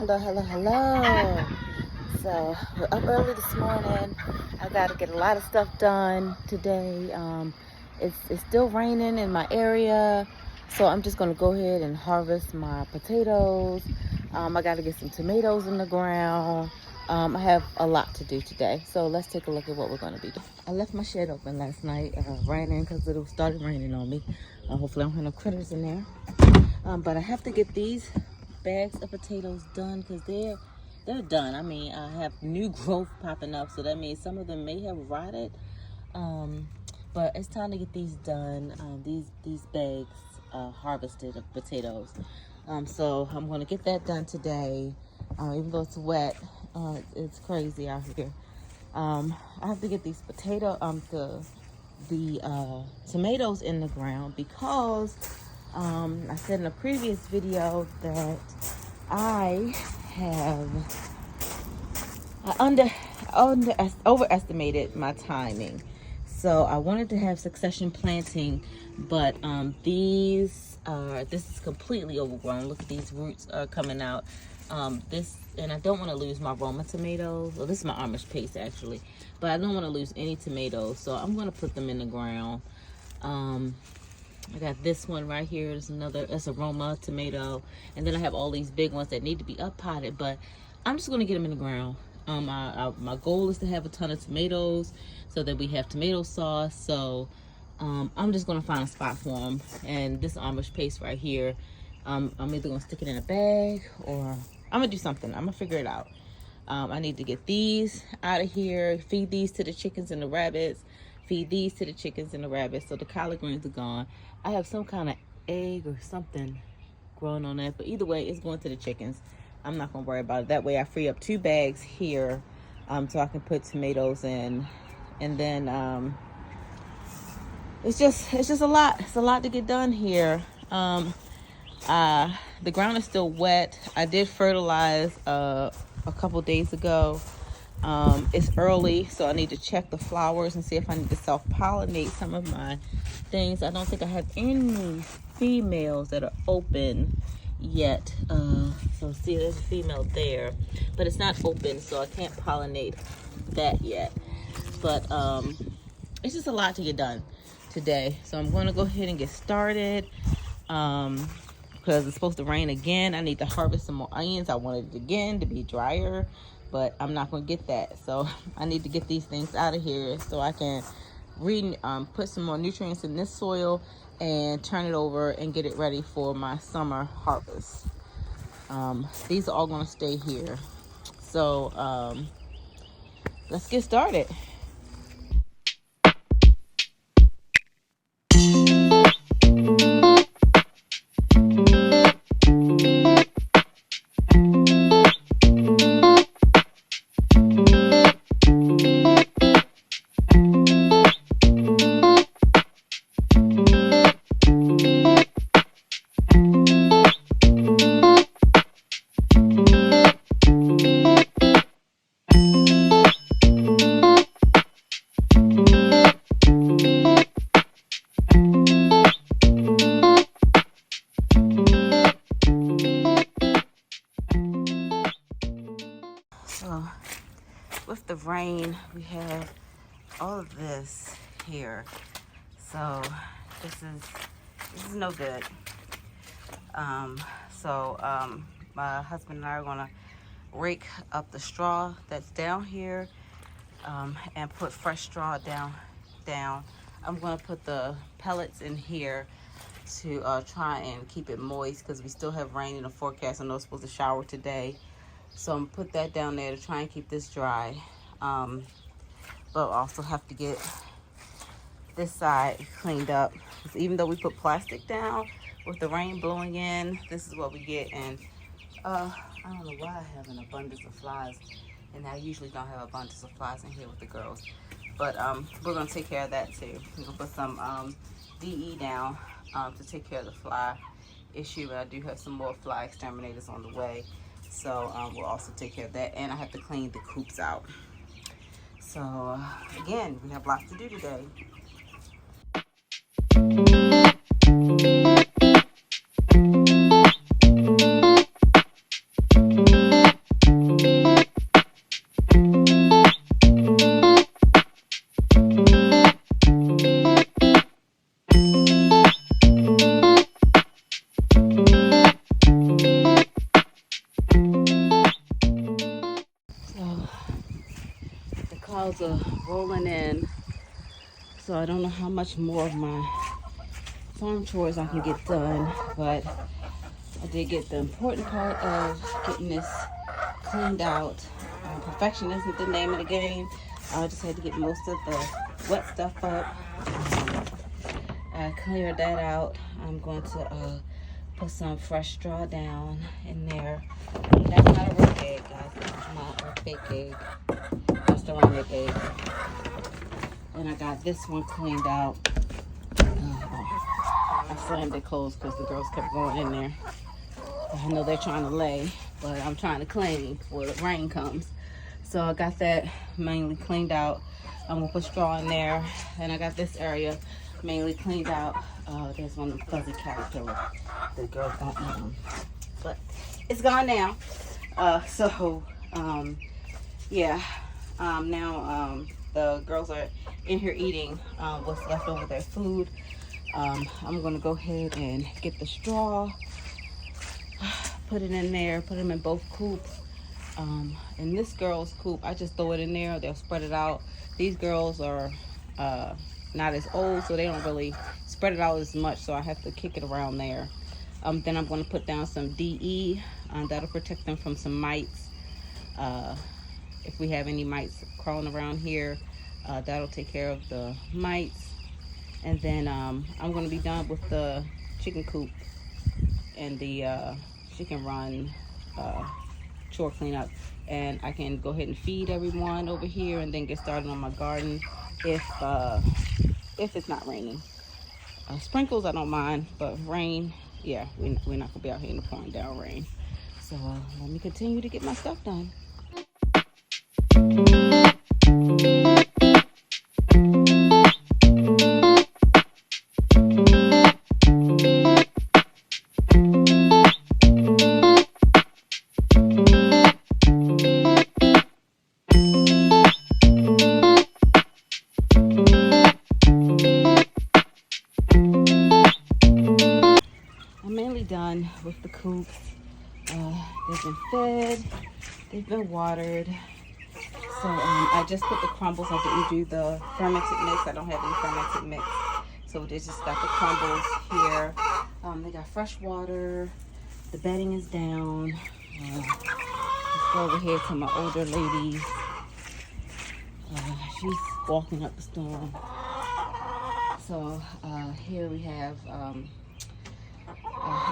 Hello. So we're up early this morning. I got to get a lot of stuff done today. It's still raining in my area, so I'm just gonna go ahead and harvest my potatoes. I got to get some tomatoes in the ground. I have a lot to do today, so let's take a look at what we're gonna be doing. I left my shed open last night, raining because it started raining on me. Hopefully I don't have no critters in there. But I have to get these bags of potatoes done because they're done. I mean, I have new growth popping up, so that means some of them may have rotted. But it's time to get these done. These bags harvested of potatoes. So I'm gonna get that done today. Even though it's wet, it's crazy out here. I have to get these the tomatoes in the ground because I said in a previous video that I overestimated my timing. So I wanted to have succession planting, but this is completely overgrown. Look at these roots are coming out. And I don't want to lose my Roma tomatoes. Well, this is my Amish paste actually, but I don't want to lose any tomatoes, so I'm going to put them in the ground. I got this one right here. That's a Roma tomato. And then I have all these big ones that need to be up potted, but I'm just going to get them in the ground. My goal is to have a ton of tomatoes so that we have tomato sauce. So I'm just going to find a spot for them. And this Amish paste right here, I'm either going to stick it in a bag or I'm going to do something. I'm going to figure it out. I need to get these out of here, feed these to the chickens and the rabbits, feed these to the chickens and the rabbits. So the collard greens are gone. I have some kind of egg or something growing on that, but either way, it's going to the chickens. I'm not gonna worry about it. That way I free up 2 bags here, so I can put tomatoes in. And then it's just a lot. It's a lot to get done here. The ground is still wet. I did fertilize a couple days ago. It's early, so I need to check the flowers and see if I need to self-pollinate some of my things. I don't think I have any females that are open yet. So see, there's a female there, but it's not open, so I can't pollinate that yet. But it's just a lot to get done today, so I'm going to go ahead and get started. Because it's supposed to rain again. I need to harvest some more onions. I wanted it again to be drier, but I'm not going to get that. So I need to get these things out of here so I can put some more nutrients in this soil and turn it over and get it ready for my summer harvest. These are all going to stay here. So let's get started. With the rain, we have all of this here, so this is no good. My husband and I are gonna rake up the straw that's down here and put fresh straw down. I'm gonna put the pellets in here to try and keep it moist because we still have rain in the forecast. I know it's supposed to shower today. So I'm gonna put that down there to try and keep this dry. But also have to get this side cleaned up. Because even though we put plastic down, with the rain blowing in, this is what we get. And I don't know why I have an abundance of flies. And I usually don't have abundance of flies in here with the girls. But we're gonna take care of that too. We're gonna put some DE down to take care of the fly issue. But I do have some more fly exterminators on the way. So we'll also take care of that, and I have to clean the coops out. So again, we have lots to do today. clouds are rolling in, so I don't know how much more of my farm chores I can get done, but I did get the important part of getting this cleaned out. Perfection isn't the name of the game. I just had to get most of the wet stuff up. I cleared that out. I'm going to put some fresh straw down in there. That's not a real egg, guys. That's not a fake egg. That's the ceramic egg. And I got this one cleaned out. I slammed it closed because the girls kept going in there. I know they're trying to lay, but I'm trying to clean before the rain comes. So I got that mainly cleaned out. I'm gonna put straw in there, and I got this area mainly cleaned out. There's one of the fuzzy caterpillar the girls don't eat them, but it's gone now. Now the girls are in here eating what's left over their food. I'm gonna go ahead and get the straw, put it in there, put them in both coops. In this girl's coop, I just throw it in there, they'll spread it out. These girls are not as old, so they don't really spread it out as much, so I have to kick it around there. Then I'm going to put down some DE. That'll protect them from some mites. If we have any mites crawling around here, that'll take care of the mites. And then I'm going to be done with the chicken coop and the chicken run chore cleanup, and I can go ahead and feed everyone over here and then get started on my garden if it's not raining. Sprinkles I don't mind, but rain, yeah, we're not gonna be out here in the pouring down rain. So let me continue to get my stuff done. Done with the coops. They've been fed, they've been watered. So I just put the crumbles. I didn't do the fermented mix. I don't have any fermented mix, so they just got the crumbles here. They got fresh water. The bedding is down. Let's go over here to my older lady. She's walking up the storm. So here we have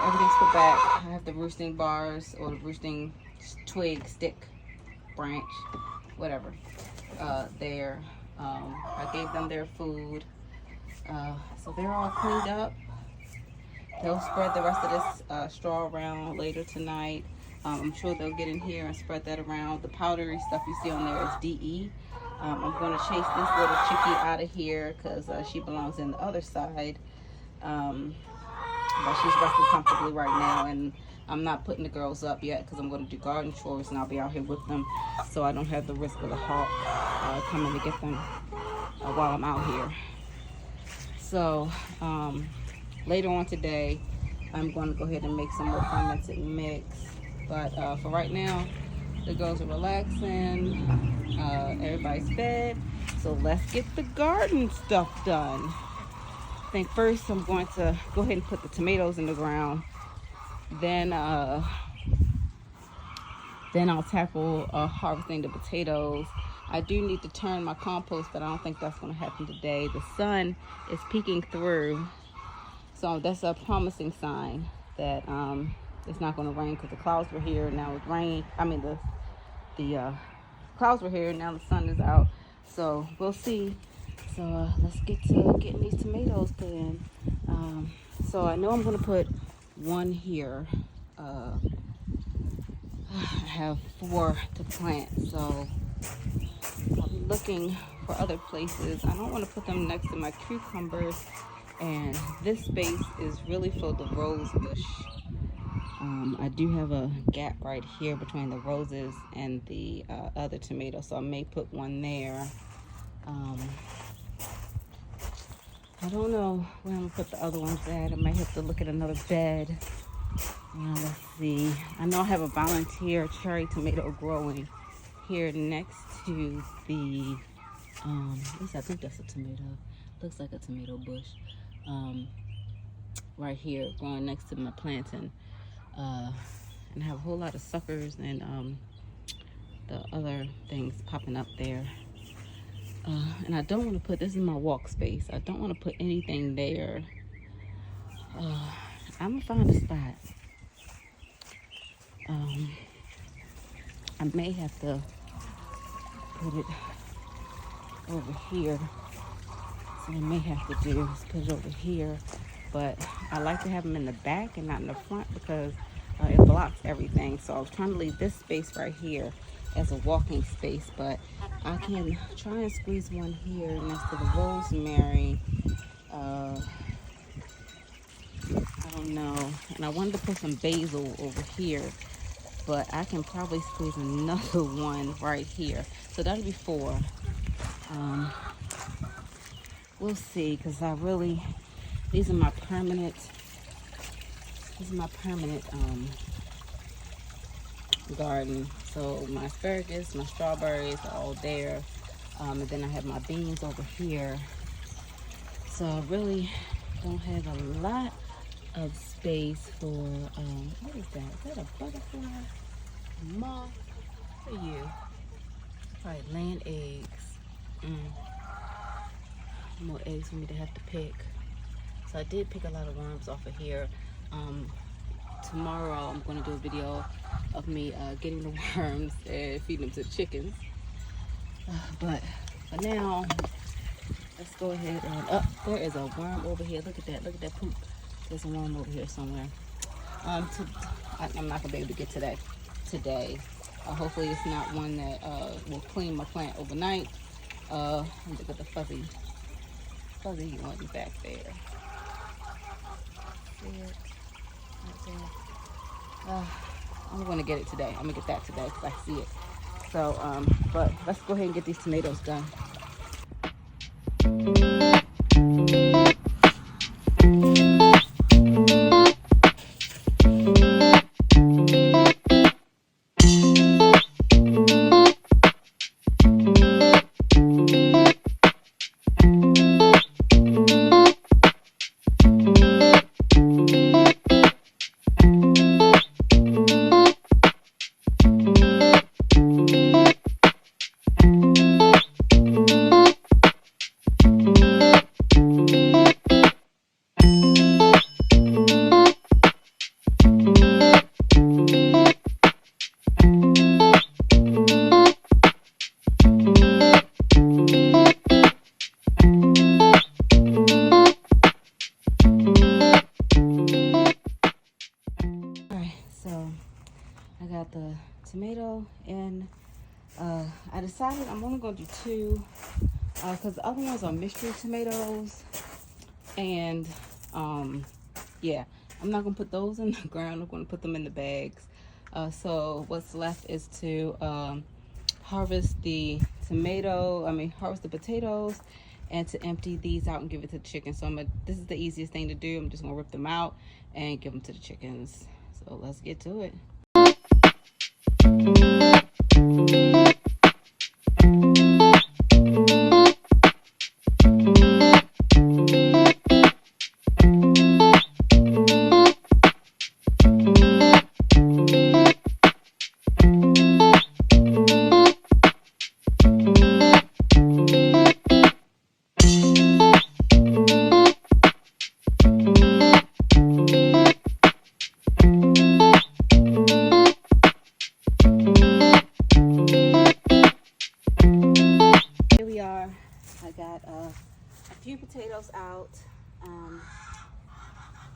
everything's put back. I have the roosting bars or the roosting twig, stick, branch, whatever, there. I gave them their food. So they're all cleaned up. They'll spread the rest of this straw around later tonight. I'm sure they'll get in here and spread that around. The powdery stuff you see on there is DE. I'm going to chase this little chickie out of here because she belongs in the other side. But she's resting comfortably right now, and I'm not putting the girls up yet because I'm going to do garden chores and I'll be out here with them, so I don't have the risk of the hawk coming to get them while I'm out here. So later on today, I'm going to go ahead and make some more fermented mix. But for right now, the girls are relaxing. Everybody's fed, so let's get the garden stuff done. I think first I'm going to go ahead and put the tomatoes in the ground. Then I'll tackle harvesting the potatoes. I do need to turn my compost, but I don't think that's going to happen today. The sun is peeking through, so that's a promising sign that it's not going to rain, because the clouds were here and now it's rain. I mean the clouds were here and now the sun is out. So we'll see. So let's get to getting these tomatoes put in. So I know I'm going to put one here. I have 4 to plant, so I'll be looking for other places. I don't want to put them next to my cucumbers, and this space is really filled with rose bush. I do have a gap right here between the roses and the other tomato, so I may put one there. I don't know where I'm going to put the other ones at. I might have to look at another bed. Let's see. I know I have a volunteer cherry tomato growing here next to the At least I think that's a tomato. Looks like a tomato bush. Right here, growing next to my plantain. And I have a whole lot of suckers and the other things popping up there. And I don't want to put, this is my walk space. I don't want to put anything there. I'm gonna find a spot. I may have to put it over here. So I may have to do is put it over here. But I like to have them in the back and not in the front because it blocks everything. So I was trying to leave this space right here as a walking space, but I can try and squeeze one here next to the rosemary. I don't know. And I wanted to put some basil over here, but I can probably squeeze another one right here. So that'll be 4. We'll see, because these are my permanent garden. So my asparagus, my strawberries are all there. And then I have my beans over here. So I really don't have a lot of space for, what is that? Is that a butterfly? A moth? What are you? Probably laying eggs. More eggs for me to have to pick. So I did pick a lot of worms off of here. Tomorrow I'm going to do a video of me getting the worms and feeding them to the chickens. But for now, let's go ahead and, there is a worm over here. Look at that poop. There's a worm over here somewhere. I'm not going to be able to get to that today. Hopefully it's not one that will clean my plant overnight. Look at the fuzzy one back there. See it? Right there. I'm going to get it today. I'm going to get that today because I see it. So, but let's go ahead and get these tomatoes done. The tomato, and I decided I'm only going to do 2 because the other ones are mystery tomatoes, and yeah, I'm not going to put those in the ground. I'm going to put them in the bags. So what's left is to harvest the potatoes and to empty these out and give it to the chickens. So this is the easiest thing to do. I'm just going to rip them out and give them to the chickens. So let's get to it. Potatoes out.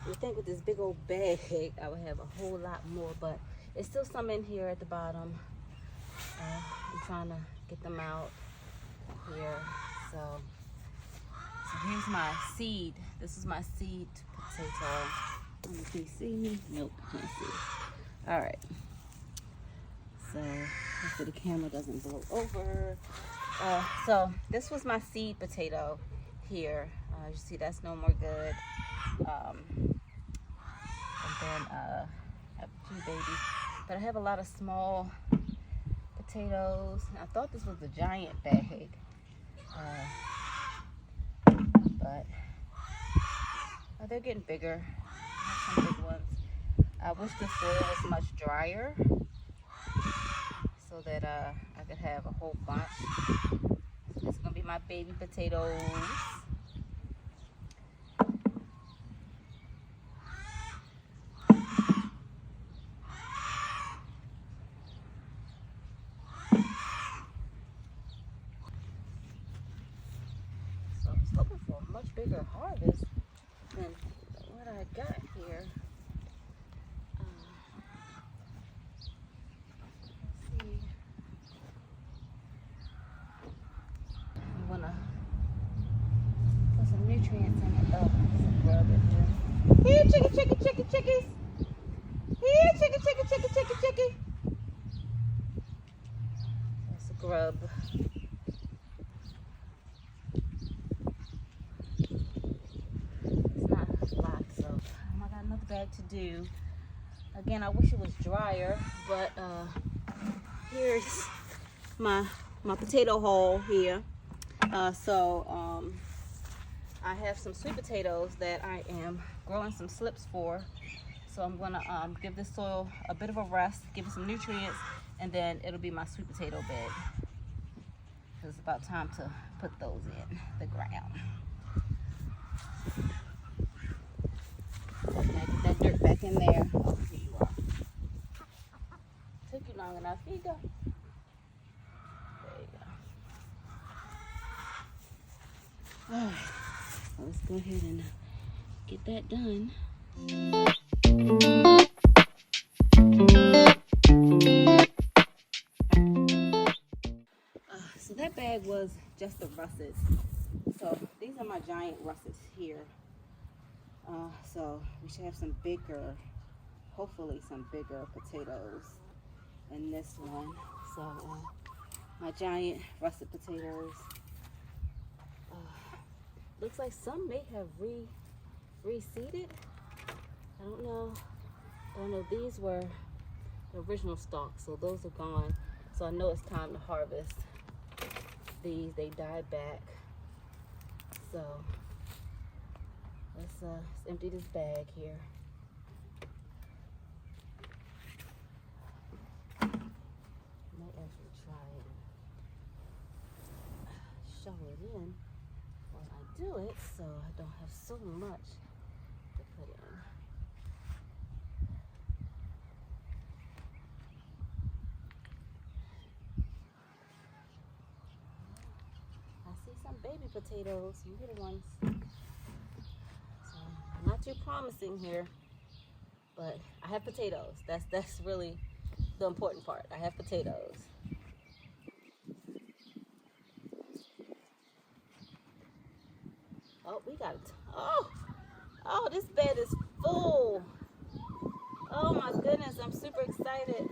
You think with this big old bag I would have a whole lot more, but there's still some in here at the bottom. I'm trying to get them out here. So here's my seed. This is my seed potato. Can you see me? Nope, can't see. All right. So hopefully the camera doesn't blow over. So this was my seed potato here. You see that's no more good. And then I have 2 babies, but I have a lot of small potatoes. I thought this was a giant bag, But they're getting bigger. I have some big ones. I wish the soil was much drier so that I could have a whole bunch. So this is gonna be my baby potatoes. So I was hoping for a much bigger harvest than what I got here. Nutrients in it. Oh, some grub in here. Here, chickies. Here, chickie. That's a grub. It's not a lot, so I got another bag to do. Again, I wish it was drier, but here's my potato haul here. I have some sweet potatoes that I am growing some slips for. So I'm gonna give this soil a bit of a rest, give it some nutrients, and then it'll be my sweet potato bed. It's about time to put those in the ground. Now get that dirt back in there. Oh, here you are. Took you long enough. Here you go. There you go. All right. Let's go ahead and get that done. So that bag was just the russets. So these are my giant russets here. So we should have some bigger, hopefully some bigger potatoes in this one. So my giant russet potatoes. Looks like some may have reseeded. I don't know. These were the original stalks, so those are gone. So I know it's time to harvest these. They died back. So let's empty this bag here. Might actually try and show it in when I do it, so I don't have so much to put in. I see some baby potatoes, some little ones. So not too promising here, but I have potatoes. That's really the important part. I have potatoes. Oh, we got it. Oh, this bed is full. Oh my goodness, I'm super excited.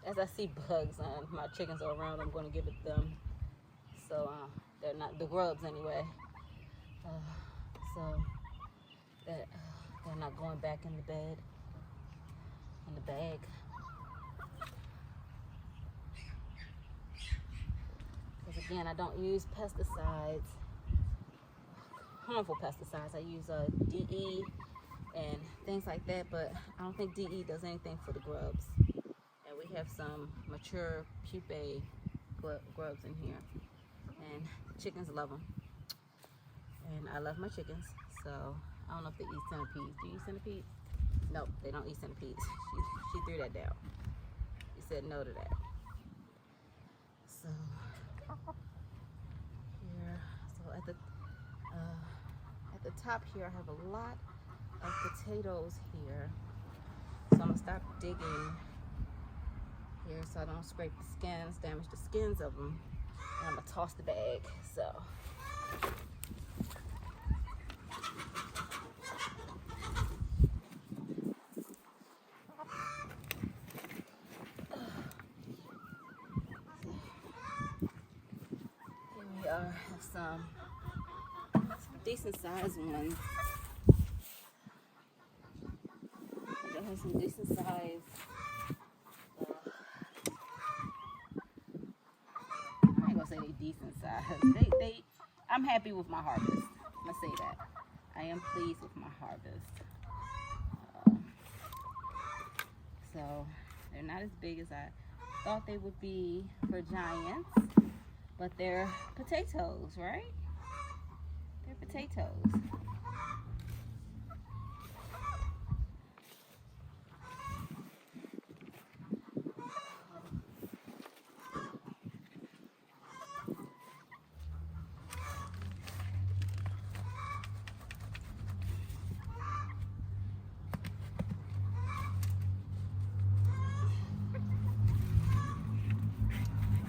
As I see bugs and my chickens are around, I'm going to give it them. So they're not the grubs anyway. So that they're not going back in the bed, in the bag. Because again, I don't use pesticides, harmful pesticides. I use DE and things like that, but I don't think DE does anything for the grubs. And we have some mature pupae grubs in here, and the chickens love them. And I love my chickens, so I don't know if they eat centipedes. Do you eat centipedes? No, they don't eat centipedes. She threw that down. She said no to that. So here, so at the top here, I have a lot of potatoes here. So I'm gonna stop digging here so I don't scrape the skins, damage the skins of them. And I'm gonna toss the bag. So. Have some decent sized ones. have some decent size. I ain't gonna say they decent size. I'm happy with my harvest. I'm gonna say that. I am pleased with my harvest. So they're not as big as I thought they would be for giants, but they're potatoes, right? They're potatoes.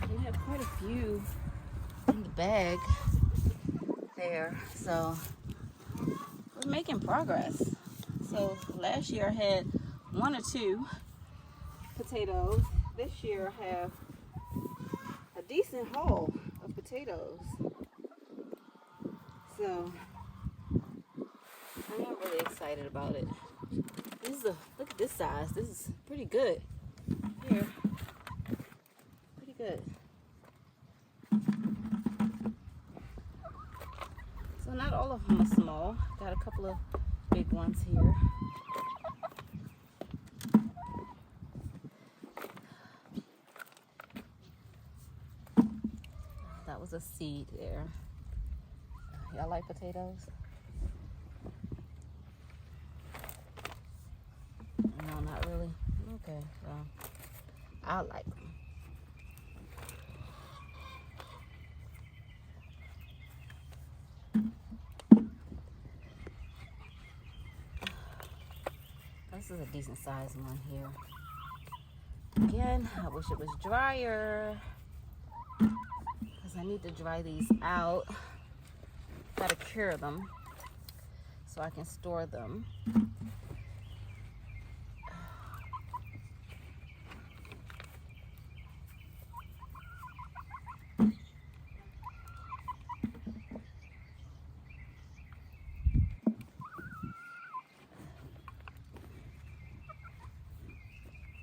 We have quite a few in the bag there, so we're making progress. So last year I had 1 or 2 potatoes. This year I have a decent haul of potatoes. So I am really excited about it. Look at this size. This is pretty good. Here. Pretty good. So not all of them are small. Got a couple of big ones here. That was a seed there. Y'all like potatoes? No, not really. Okay, well, I like them. This is a decent sized one here. Again, I wish it was drier because I need to dry these out. Gotta cure them so I can store them.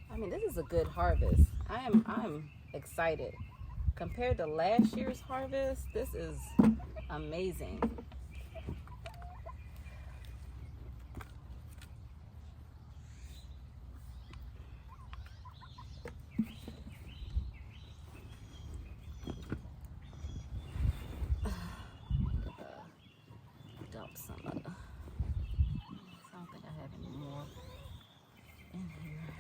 I mean, this is a good harvest. I'm excited. Compared to last year's harvest, this is amazing. Dump some of the, I don't think I have any more in here.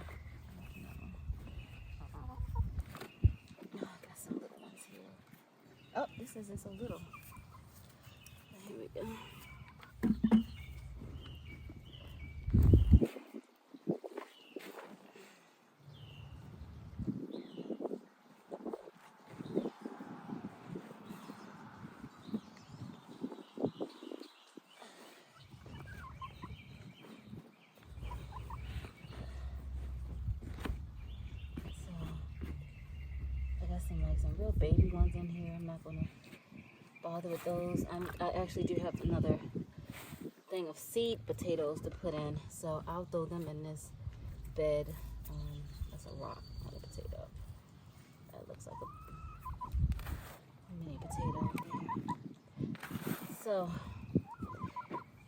Oh, this isn't so little. Here we go. Some real baby ones in here. I'm not gonna bother with those. I actually do have another thing of seed potatoes to put in, so I'll throw them in this bed. That's a rock, not a potato. That looks like a mini potato there. So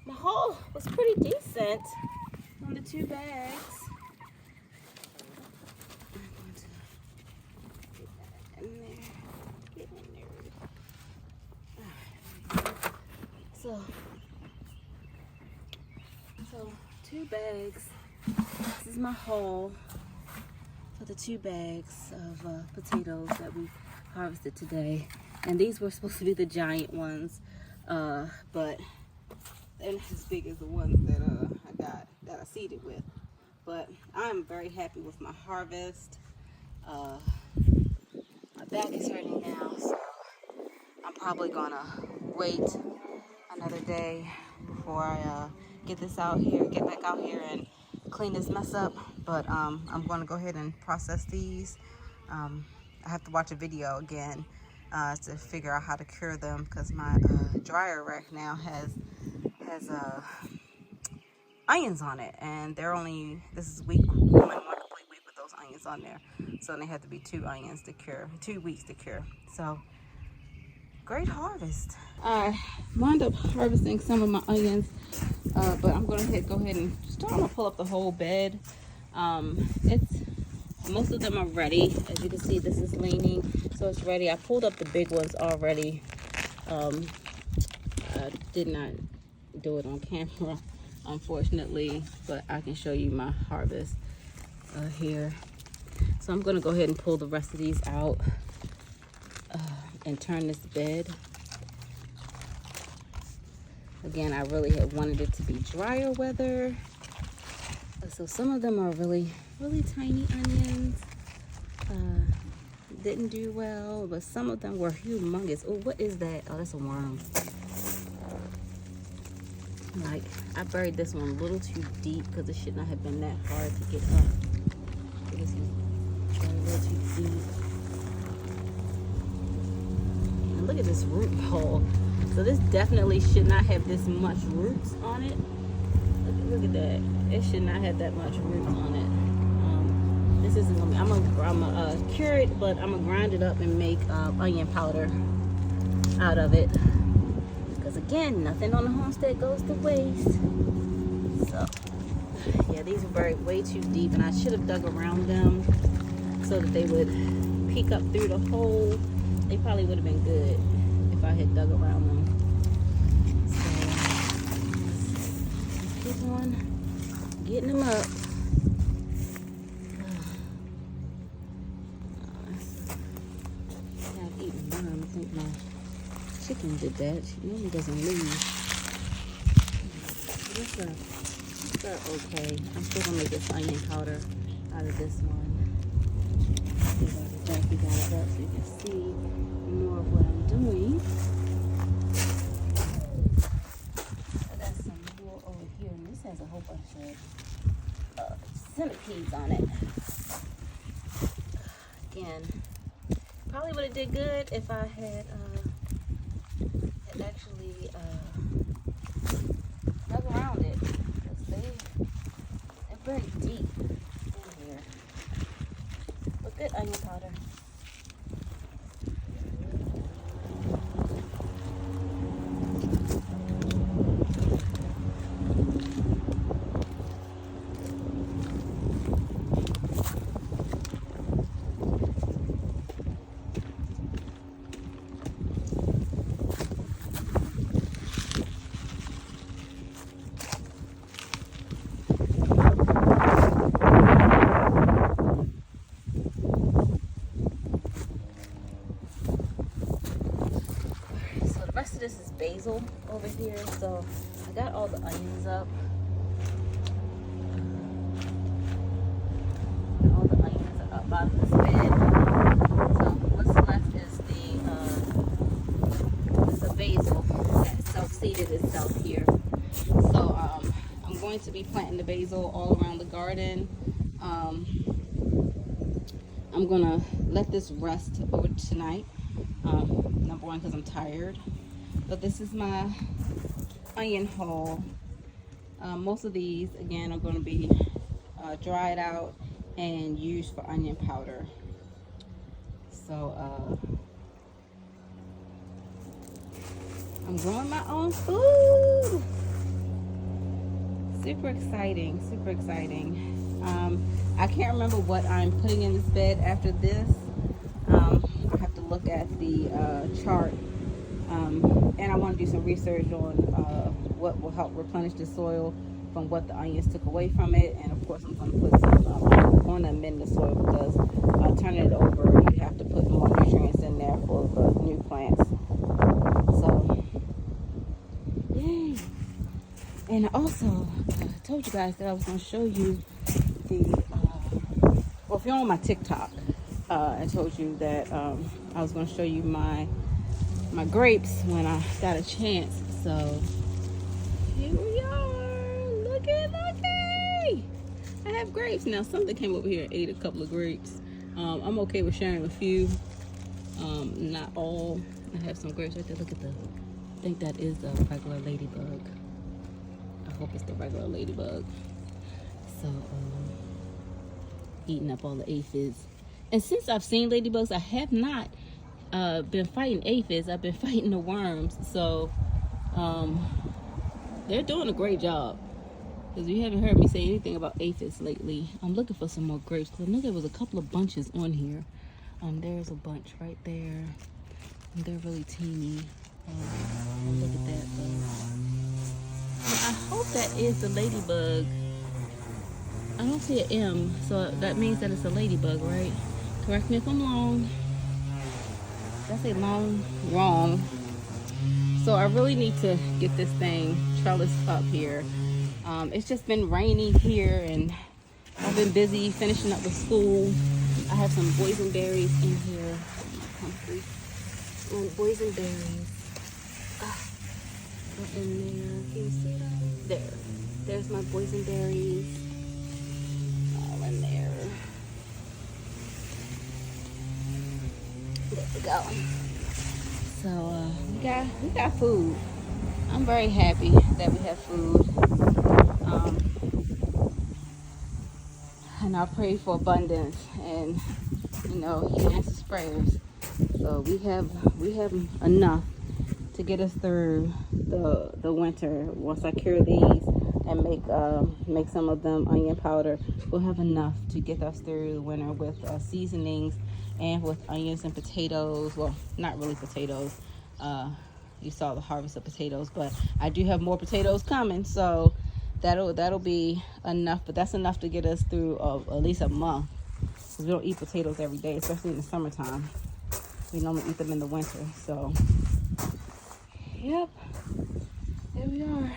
my haul was pretty decent on the 2 bags. So 2 bags. This is my haul for the 2 bags of potatoes that we harvested today. And these were supposed to be the giant ones, but they're not as big as the ones that I seeded with. But I'm very happy with my harvest. My back is hurting now, so I'm probably gonna wait another day before I get back out here and clean this mess up. But I'm gonna go ahead and process these. I have to watch a video again to figure out how to cure them, because my dryer rack now has onions on it, and they're only, this is week 1 complete week with those onions on there. So they have to be 2 onions to cure, 2 weeks to cure. So great harvest. I wound up harvesting some of my onions, but I'm going to go ahead and start. I'm gonna pull up the whole bed. Most of them are ready. As you can see, this is leaning, so it's ready. I pulled up the big ones already. I did not do it on camera, unfortunately, but I can show you my harvest here. So I'm gonna go ahead and pull the rest of these out and turn this bed. Again, I really had wanted it to be drier weather. So some of them are really tiny onions. Didn't do well, but some of them were humongous. Oh, what is that? Oh, that's a worm. Like, I buried this one a little too deep because it should not have been that hard to get up. This is a little too deep. And look at this root ball. So this definitely should not have this much roots on it. Look at that. It should not have that much roots on it. This isn't gonna be, I'm gonna cure it, but I'm gonna grind it up and make onion powder out of it. Because again, nothing on the homestead goes to waste. So yeah, these are buried way too deep, and I should have dug around them so that they would peek up through the hole. They probably would have been good if I had dug around them. So keep on getting them up. I think my chicken did that. She normally doesn't leave. They're okay. I'm still gonna make this onion powder out of this one. Jackie got it up so you can see more of what I'm doing. I got some more over here, and this has a whole bunch of centipedes on it. Again, probably would have did good if I had actually dug around it, because they're very deep in here. But good onion powder. This is basil over here, so I got all the onions up. All the onions are up out of this bed. So what's left is the basil that self-seeded itself here. So I'm going to be planting the basil all around the garden. I'm gonna let this rest over tonight. Number one, because I'm tired. But this is my onion haul. Most of these, again, are going to be dried out and used for onion powder. So I'm growing my own food. Super exciting, super exciting. I can't remember what I'm putting in this bed after this. I have to look at the chart. And I want to do some research on what will help replenish the soil from what the onions took away from it. And of course, I'm going to put some on to amend the soil, because turning it over, you have to put more nutrients in there for the new plants. So, yay! And also, I told you guys that I was going to show you the, well, if you're on my TikTok, I told you that I was going to show you my grapes when I got a chance. So here we are. Looky. I have grapes now. Something came over here and ate a couple of grapes. I'm okay with sharing a few, not all. I have some grapes right there. Look at I think that is a regular ladybug. hope it's the regular ladybug. So, eating up all the aphids. And since I've seen ladybugs, I have not been fighting aphids. I've been fighting the worms. So, they're doing a great job. Because you haven't heard me say anything about aphids lately. I'm looking for some more grapes. Because I know there was a couple of bunches on here. There's a bunch right there. And they're really teeny. Look at that though. I hope that is the ladybug. I don't see an M, so that means that it's a ladybug, right? Correct me if I'm wrong. Did I say wrong? So I really need to get this thing trellised up here. It's just been raining here, and I've been busy finishing up with school. I have some boysenberries in here. Boysenberries. In there. Can you see them? There. There's my boysenberries. All in there. There we go. So we got food. I'm very happy that we have food. And I pray for abundance, and He answers prayers. So we have enough to get us through the winter. Once I cure these and make some of them onion powder, we'll have enough to get us through the winter with seasonings and with onions and potatoes. Well, not really potatoes. You saw the harvest of potatoes, but I do have more potatoes coming, so that'll be enough. But that's enough to get us through at least a month, because we don't eat potatoes every day, especially in the summertime. We normally eat them in the winter. So yep, there we are.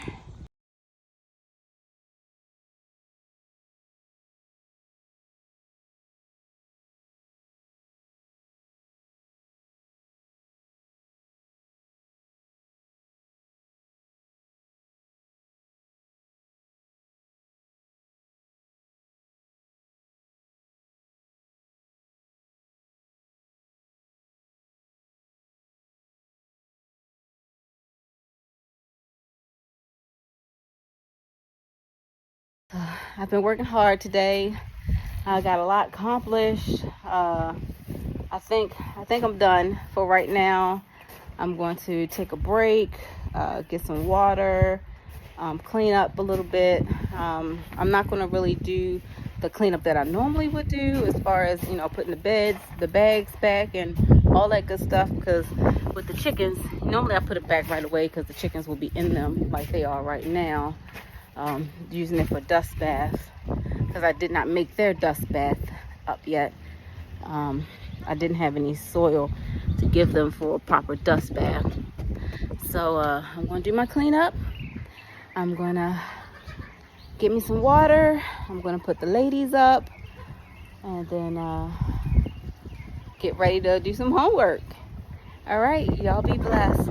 I've been working hard today. I got a lot accomplished. I think I'm done for right now. I'm going to take a break, get some water, clean up a little bit. I'm not going to really do the cleanup that I normally would do, as far as putting the bags back and all that good stuff, because with the chickens, normally I put it back right away because the chickens will be in them like they are right now. Using it for dust bath, because I did not make their dust bath up yet. I didn't have any soil to give them for a proper dust bath. So I'm going to do my cleanup. I'm going to get me some water. I'm going to put the ladies up, and then get ready to do some homework. All right, y'all be blessed.